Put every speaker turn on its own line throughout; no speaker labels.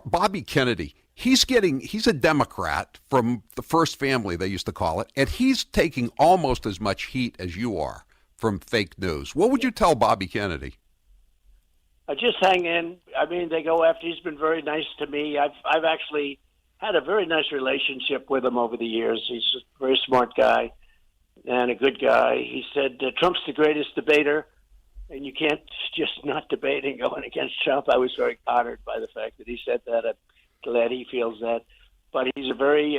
Bobby Kennedy, he's a Democrat from the first family, they used to call it, and he's taking almost as much heat as you are from fake news. What would you tell Bobby Kennedy?
Just hang in. I mean, they go after. He's been very nice to me. I've actually had a very nice relationship with him over the years. He's a very smart guy and a good guy. He said Trump's the greatest debater, and you can't just not debating going against Trump. I was very honored by the fact that he said that. I'm glad he feels that. But he's a very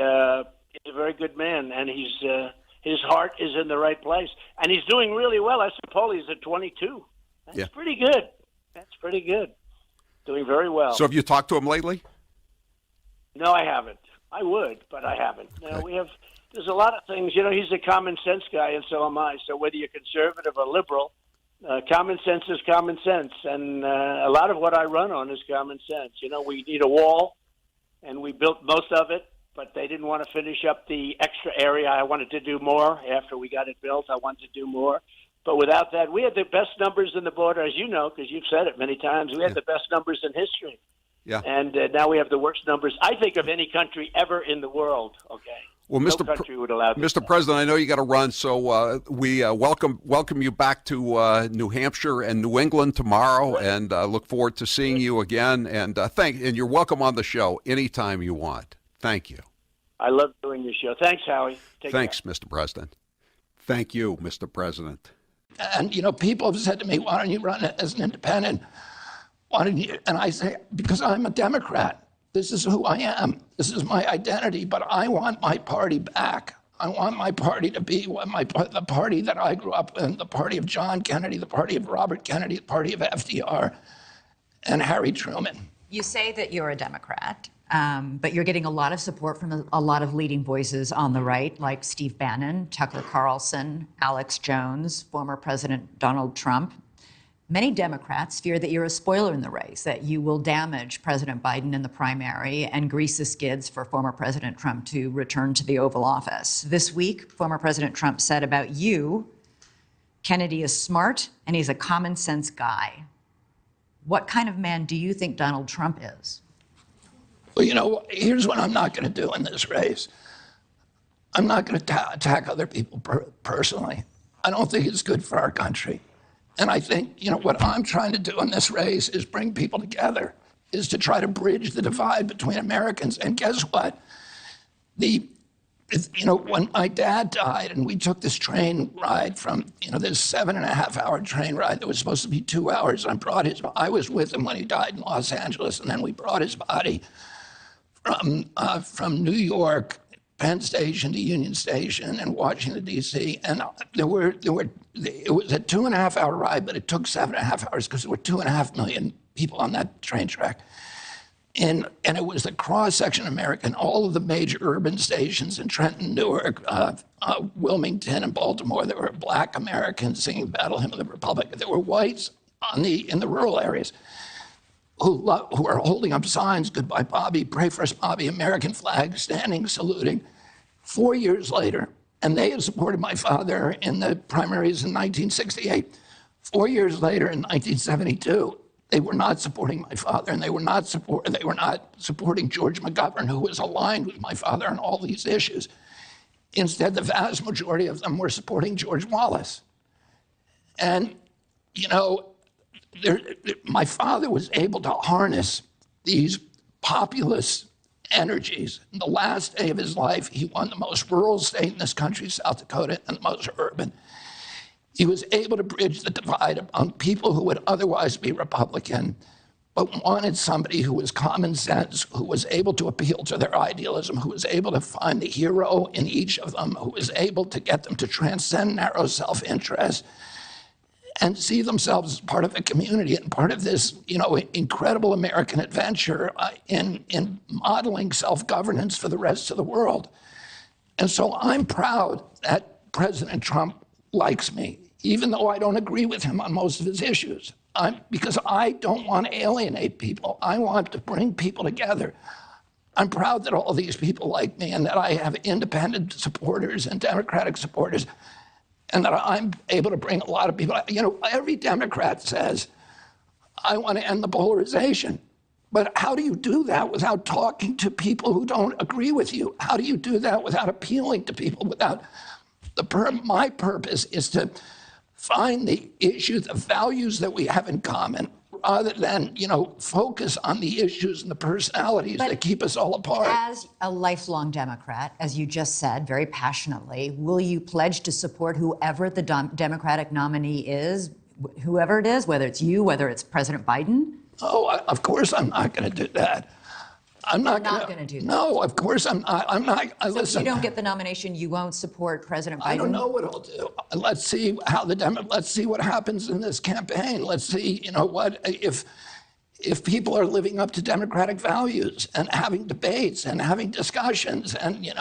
good man, and his heart is in the right place, and he's doing really well. I suppose he's at 22. That's pretty good. That's pretty good. Doing very well.
So have you talked to him lately?
No, I haven't. I would, but I haven't. Okay. There's a lot of things. He's a common sense guy, and so am I. So whether you're conservative or liberal, common sense is common sense. And a lot of what I run on is common sense. We need a wall, and we built most of it, but they didn't want to finish up the extra area. I wanted to do more. After we got it built, I wanted to do more. But without that, we had the best numbers in the border, as you know, because you've said it many times. We had the best numbers in history.
Yeah.
And now we have the worst numbers, I think, of any country ever in the world. Okay.
Well,
no country would allow this.
Mr. President, I know you got to run, so we welcome you back to New Hampshire and New England tomorrow, and look forward to seeing you again. And and you're welcome on the show anytime you want. Thank you.
I love doing your show. Thanks, Howie.
Thanks, care. Mr. President. Thank you, Mr. President.
And, people have said to me, why don't you run as an independent? And I say, because I'm a Democrat. This is who I am. This is my identity, but I want my party back. I want my party to be the party that I grew up in, the party of John Kennedy, the party of Robert Kennedy, the party of FDR, and Harry Truman.
You say that you're a Democrat, but you're getting a lot of support from a lot of leading voices on the right, like Steve Bannon, Tucker Carlson, Alex Jones, former President Donald Trump. Many Democrats fear that you're a spoiler in the race, that you will damage President Biden in the primary and grease the skids for former President Trump to return to the Oval Office. This week, former President Trump said about you, Kennedy is smart and he's a common sense guy. What kind of man do you think Donald Trump is?
Well, here's what I'm not going to do in this race. I'm not going to attack other people personally. I don't think it's good for our country. And I think, what I'm trying to do in this race is bring people together, is to try to bridge the divide between Americans. And guess what? When my dad died and we took this train ride from, this 7.5-hour train ride that was supposed to be 2 hours, and I was with him when he died in Los Angeles, and then we brought his body from New York, Penn Station to Union Station and Washington, D.C. And it was a 2.5-hour ride, but it took 7.5 hours because there were 2.5 million people on that train track. And it was the cross-section of America and all of the major urban stations in Trenton, Newark, Wilmington, and Baltimore. There were Black Americans singing Battle Hymn of the Republic. There were whites in the rural areas who are holding up signs, goodbye Bobby, pray for us Bobby, American flag, standing, saluting. 4 years later, and they had supported my father in the primaries in 1968. 4 years later, in 1972, they were not supporting my father, and they were not supporting George McGovern, who was aligned with my father on all these issues. Instead, the vast majority of them were supporting George Wallace. And, my father was able to harness these populist energies. In the last day of his life, he won the most rural state in this country, South Dakota, and the most urban. He was able to bridge the divide among people who would otherwise be Republican, but wanted somebody who was common sense, who was able to appeal to their idealism, who was able to find the hero in each of them, who was able to get them to transcend narrow self-interest and see themselves as part of a community and part of this, incredible American adventure in modeling self-governance for the rest of the world. And so I'm proud that President Trump likes me, even though I don't agree with him on most of his issues. Because I don't want to alienate people. I want to bring people together. I'm proud that all these people like me and that I have independent supporters and Democratic supporters, and that I'm able to bring a lot of people. Every Democrat says, I want to end the polarization. But how do you do that without talking to people who don't agree with you? How do you do that without appealing to people? My purpose is to find the issues, the values that we have in common, rather than, focus on the issues and the personalities that keep us all apart.
As a lifelong Democrat, as you just said very passionately, will you pledge to support whoever the Democratic nominee is, whoever it is, whether it's you, whether it's President Biden?
Oh, of course I'm not going to do that. I'm not going to
do that.
No, of course I'm not.
So
Listen,
if you don't get the nomination, you won't support President Biden?
I don't know what I'll do. Let's see let's see what happens in this campaign. Let's see, if people are living up to democratic values and having debates and having discussions and,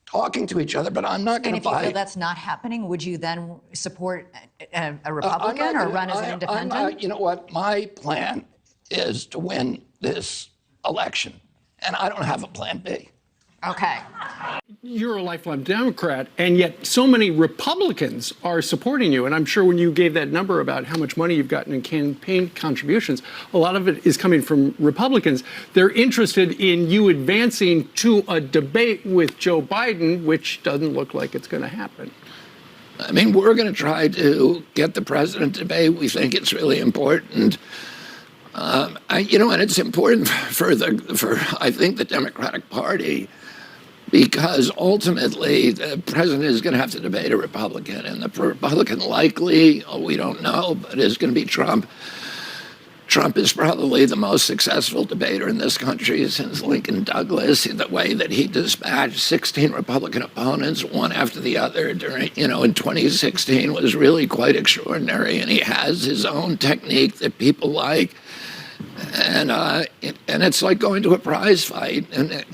talking to each other, but I'm not going to buy.
And if you feel that's not happening, would you then support a Republican or run as an independent?
You know what? My plan is to win this election, and I don't have a plan B.
Okay.
You're a lifelong Democrat, and yet so many Republicans are supporting you. And I'm sure when you gave that number about how much money you've gotten in campaign contributions, a lot of it is coming from Republicans. They're interested in you advancing to a debate with Joe Biden, which doesn't look like it's going to happen.
I mean, we're going to try to get the president to debate. We think it's really important. And it's important for I think the Democratic Party, because ultimately the president is going to have to debate a Republican, and the Republican likely, we don't know, but is going to be Trump. Trump is probably the most successful debater in this country since Lincoln Douglas. The way that he dispatched 16 Republican opponents, one after the other, during, in 2016 was really quite extraordinary. And he has his own technique that people like. And it's like going to a prize fight, and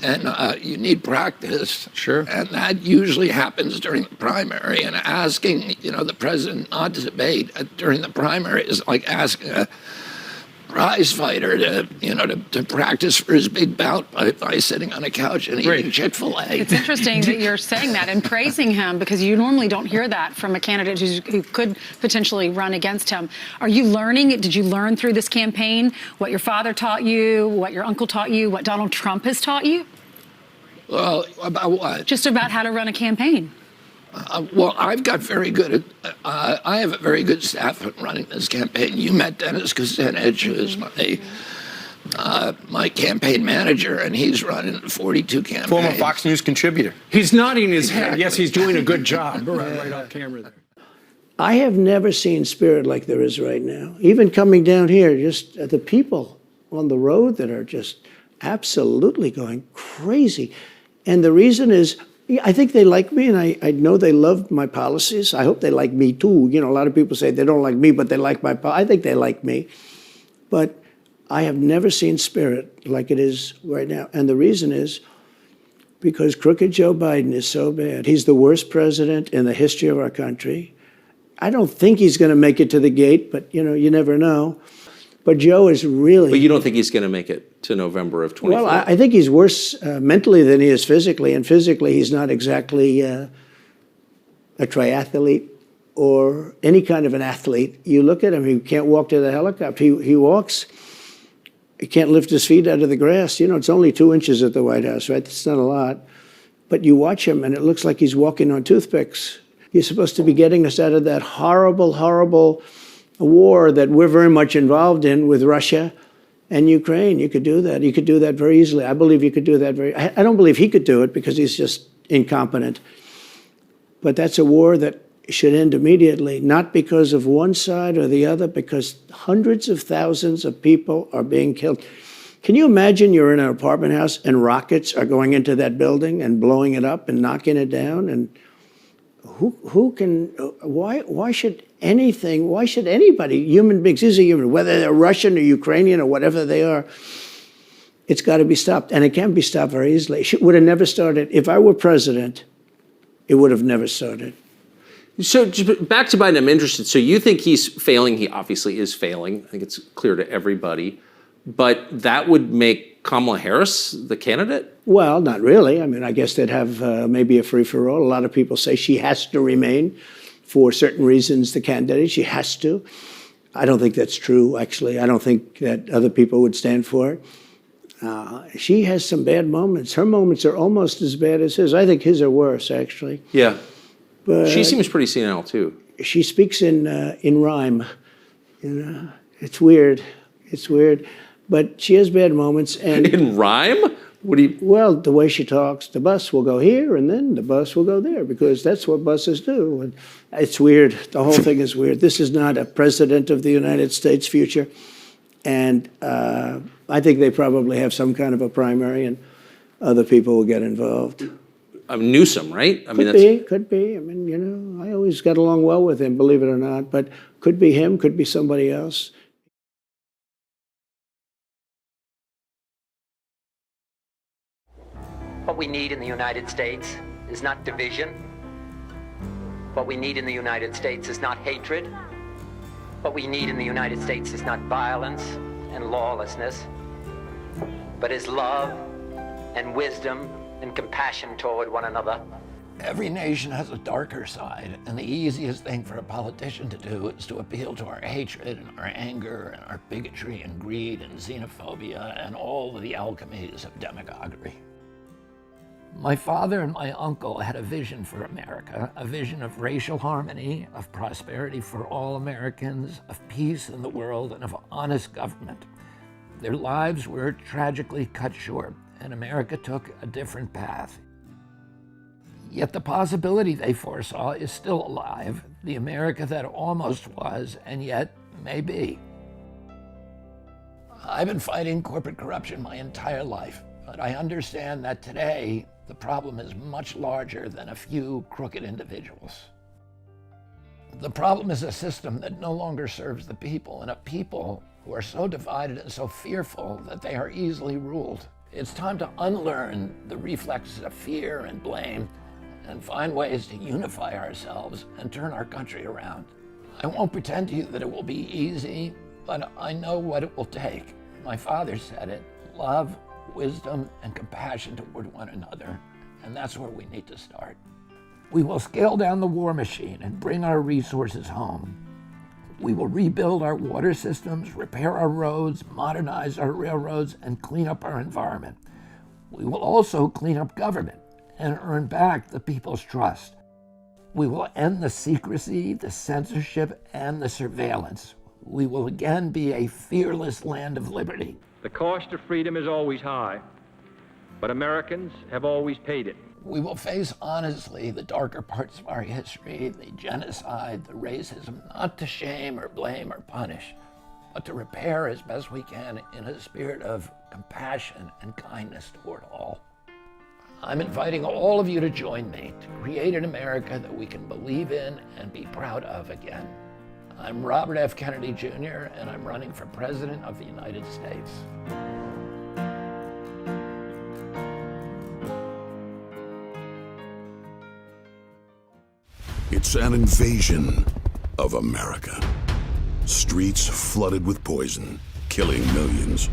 you need practice.
Sure.
And that usually happens during the primary. And asking, the president not to debate during the primary is like asking a prize fighter to practice for his big bout by sitting on a couch and eating Chick-fil-A.
It's interesting that you're saying that and praising him, because you normally don't hear that from a candidate who could potentially run against him. Are you learning? Did you learn through this campaign what your father taught you, what your uncle taught you, what Donald Trump has taught you?
Well, about what?
Just about how to run a campaign.
Well, I've got very good. I have a very good staff at running this campaign. You met Dennis Kucinich, who is my campaign manager, and he's running 42 campaigns.
Former Fox News contributor.
He's nodding his head. Yes, he's doing a good job. Right off camera there.
I have never seen spirit like there is right now. Even coming down here, just the people on the road that are just absolutely going crazy. And the reason is, I think they like me, and I know they love my policies. I hope they like me too. A lot of people say they don't like me, but they like my policies. I think they like me. But I have never seen spirit like it is right now. And the reason is because crooked Joe Biden is so bad. He's the worst president in the history of our country. I don't think he's going to make it to the gate, but, you never know. But Joe is really...
But you don't think he's going to make it to November of 24?
Well, I think he's worse mentally than he is physically. And physically, he's not exactly a triathlete or any kind of an athlete. You look at him, he can't walk to the helicopter. He walks, he can't lift his feet out of the grass. It's only 2 inches at the White House, right? That's not a lot. But you watch him, and it looks like he's walking on toothpicks. He's supposed to be getting us out of that horrible, horrible war that we're very much involved in with Russia and Ukraine. You could do that. You could do that very easily. I believe you could do that I don't believe he could do it because he's just incompetent. But that's a war that should end immediately, not because of one side or the other, because hundreds of thousands of people are being killed. Can you imagine you're in an apartment house and rockets are going into that building and blowing it up and knocking it down? And why should anybody, human beings, these are human, whether they're Russian or Ukrainian or whatever they are, it's got to be stopped. And it can be stopped very easily. It would have never started. If I were president, it would have never started.
So back to Biden, I'm interested. So you think he's failing? He obviously is failing. I think it's clear to everybody. But that would make Kamala Harris the candidate?
Well, not really. I mean, I guess they'd have maybe a free-for-all. A lot of people say she has to remain for certain reasons, the candidate. She has to. I don't think that's true, actually. I don't think that other people would stand for it. She has some bad moments. Her moments are almost as bad as his. I think his are worse, actually.
Yeah.
But
She seems pretty senile, too.
she speaks in rhyme. It's weird. It's weird. But she has bad moments. And
In rhyme? What do you...
well, the way she talks, the bus will go here and then the bus will go there because that's what buses do. And it's weird. The whole thing is weird. This is not a president of the United States future. And I think they probably have some kind of a primary and other people will get involved.
Newsom, right? I mean,
Could be. I mean, I always got along well with him, believe it or not. But could be him, could be somebody else.
What we need in the United States is not division. What we need in the United States is not hatred. What we need in the United States is not violence and lawlessness, but is love and wisdom and compassion toward one another.
Every nation has a darker side, and the easiest thing for a politician to do is to appeal to our hatred and our anger and our bigotry and greed and xenophobia and all of the alchemies of demagoguery. My father and my uncle had a vision for America, a vision of racial harmony, of prosperity for all Americans, of peace in the world, and of honest government. Their lives were tragically cut short, and America took a different path. Yet the possibility they foresaw is still alive, the America that almost was, and yet may be. I've been fighting corporate corruption my entire life, but I understand that today, the problem is much larger than a few crooked individuals. The problem is a system that no longer serves the people, and a people who are so divided and so fearful that they are easily ruled. It's time to unlearn the reflexes of fear and blame and find ways to unify ourselves and turn our country around. I won't pretend to you that it will be easy, but I know what it will take. My father said it: love, wisdom, and compassion toward one another, and that's where we need to start. We will scale down the war machine and bring our resources home. We will rebuild our water systems, repair our roads, modernize our railroads, and clean up our environment. We will also clean up government and earn back the people's trust. We will end the secrecy, the censorship, and the surveillance. We will again be a fearless land of liberty.
The cost of freedom is always high, but Americans have always paid it.
We will face honestly the darker parts of our history, the genocide, the racism, not to shame or blame or punish, but to repair as best we can in a spirit of compassion and kindness toward all. I'm inviting all of you to join me to create an America that we can believe in and be proud of again. I'm Robert F. Kennedy Jr., and I'm running for President of the United States.
It's an invasion of America. Streets flooded with poison, killing millions.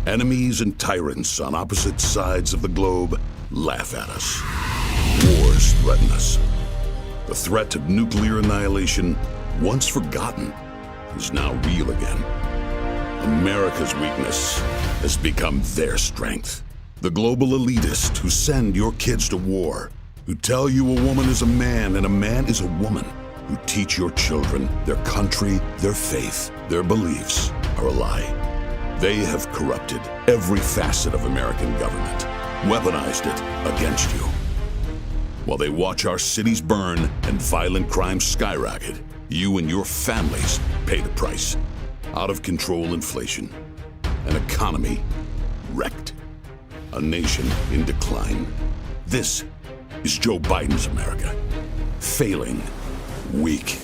Enemies and tyrants on opposite sides of the globe laugh at us. Wars threaten us. The threat of nuclear annihilation, once forgotten, is now real again. America's weakness has become their strength. The global elitists who send your kids to war, who tell you a woman is a man and a man is a woman, who teach your children their country, their faith, their beliefs are a lie. They have corrupted every facet of American government, weaponized it against you. While they watch our cities burn and violent crime skyrocket, you and your families pay the price. Out of control inflation, an economy wrecked, a nation in decline. This is Joe Biden's America. Failing, weak.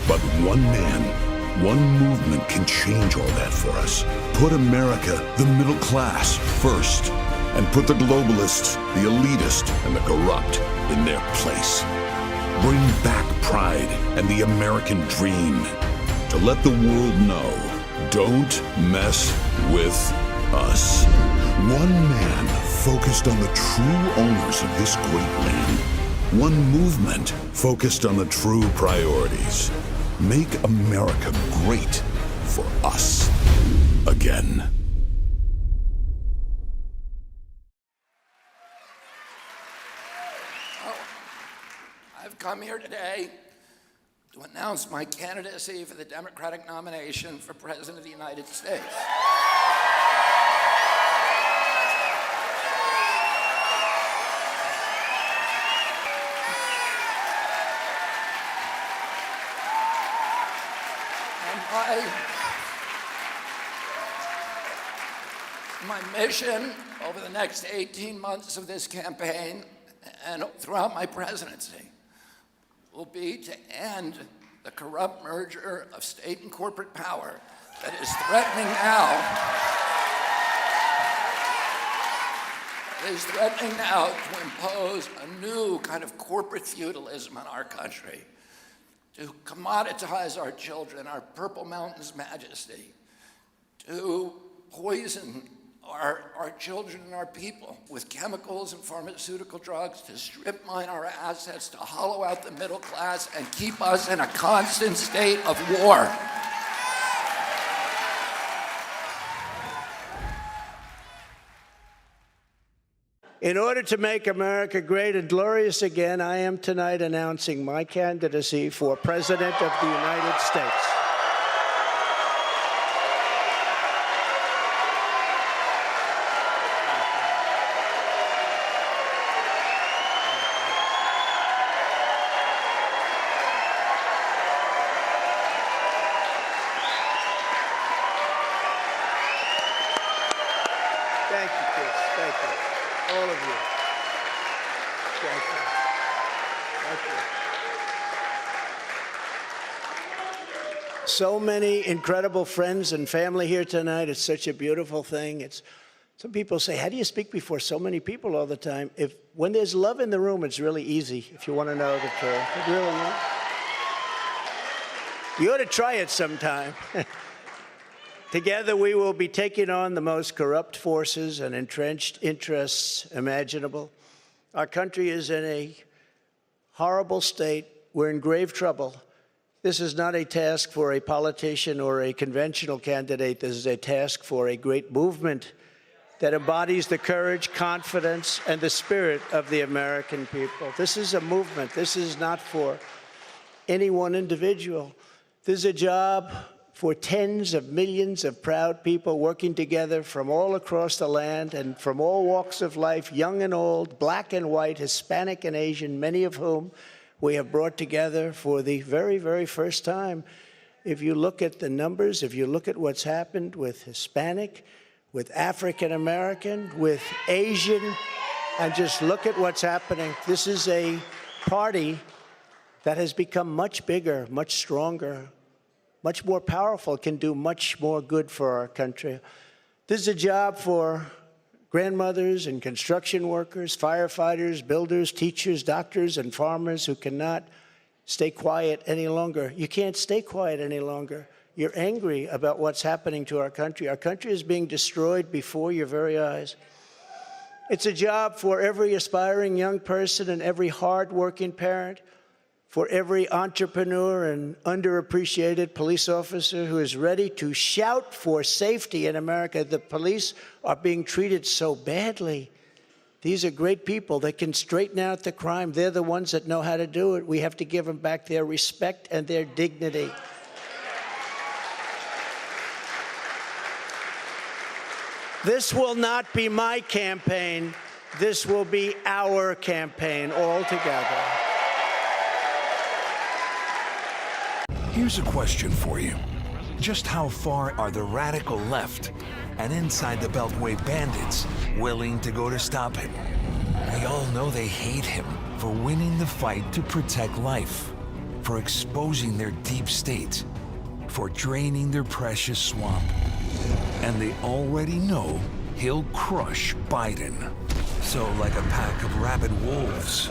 But one man, one movement can change all that for us. Put America, the middle class, first. And put the globalists, the elitists, and the corrupt in their place. Bring back pride and the American dream. To let the world know, don't mess with us. One man focused on the true owners of this great land. One movement focused on the true priorities. Make America great for us again.
I've come here today to announce my candidacy for the Democratic nomination for President of the United States. And my mission over the next 18 months of this campaign and throughout my presidency will be to end the corrupt merger of state and corporate power that is threatening now to impose a new kind of corporate feudalism on our country, to commoditize our children, our Purple Mountain's majesty, to poison our children and our people with chemicals and pharmaceutical drugs, to strip mine our assets, to hollow out the middle class, and keep us in a constant state of war.
In order to make America great and glorious again, I am tonight announcing my candidacy for President of the United States. Thank you, kids. Thank you. All of you. Thank you. Thank you. So many incredible friends and family here tonight. It's such a beautiful thing. Some people say, how do you speak before so many people all the time? When there's love in the room, it's really easy, if you want to know the truth. It really is. You ought to try it sometime. Together, we will be taking on the most corrupt forces and entrenched interests imaginable. Our country is in a horrible state. We're in grave trouble. This is not a task for a politician or a conventional candidate. This is a task for a great movement that embodies the courage, confidence, and the spirit of the American people. This is a movement. This is not for any one individual. This is a job for tens of millions of proud people working together from all across the land and from all walks of life, young and old, black and white, Hispanic and Asian, many of whom we have brought together for the very, very first time. If you look at the numbers, if you look at what's happened with Hispanic, with African American, with Asian, and just look at what's happening. This is a party that has become much bigger, much stronger, much more powerful, can do much more good for our country. This is a job for grandmothers and construction workers, firefighters, builders, teachers, doctors, and farmers who cannot stay quiet any longer. You can't stay quiet any longer. You're angry about what's happening to our country. Our country is being destroyed before your very eyes. It's a job for every aspiring young person and every hard-working parent, for every entrepreneur and underappreciated police officer who is ready to shout for safety in America. The police are being treated so badly. These are great people. They can straighten out the crime. They're the ones that know how to do it. We have to give them back their respect and their dignity. This will not be my campaign. This will be our campaign all together.
Here's a question for you. Just how far are the radical left and inside the Beltway bandits willing to go to stop him? We all know they hate him for winning the fight to protect life, for exposing their deep state, for draining their precious swamp. And they already know he'll crush Biden. So like a pack of rabid wolves,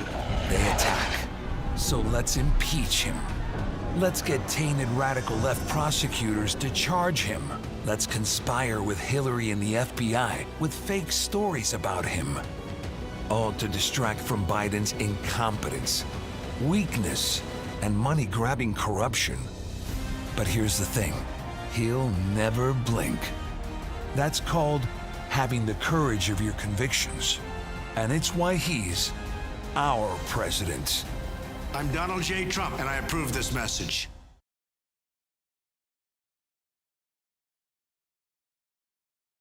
they attack. So let's impeach him. Let's get tainted radical left prosecutors to charge him. Let's conspire with Hillary and the FBI with fake stories about him. All to distract from Biden's incompetence, weakness, and money-grabbing corruption. But here's the thing, he'll never blink. That's called having the courage of your convictions. And it's why he's our president.
I'm Donald J. Trump, and I approve this message.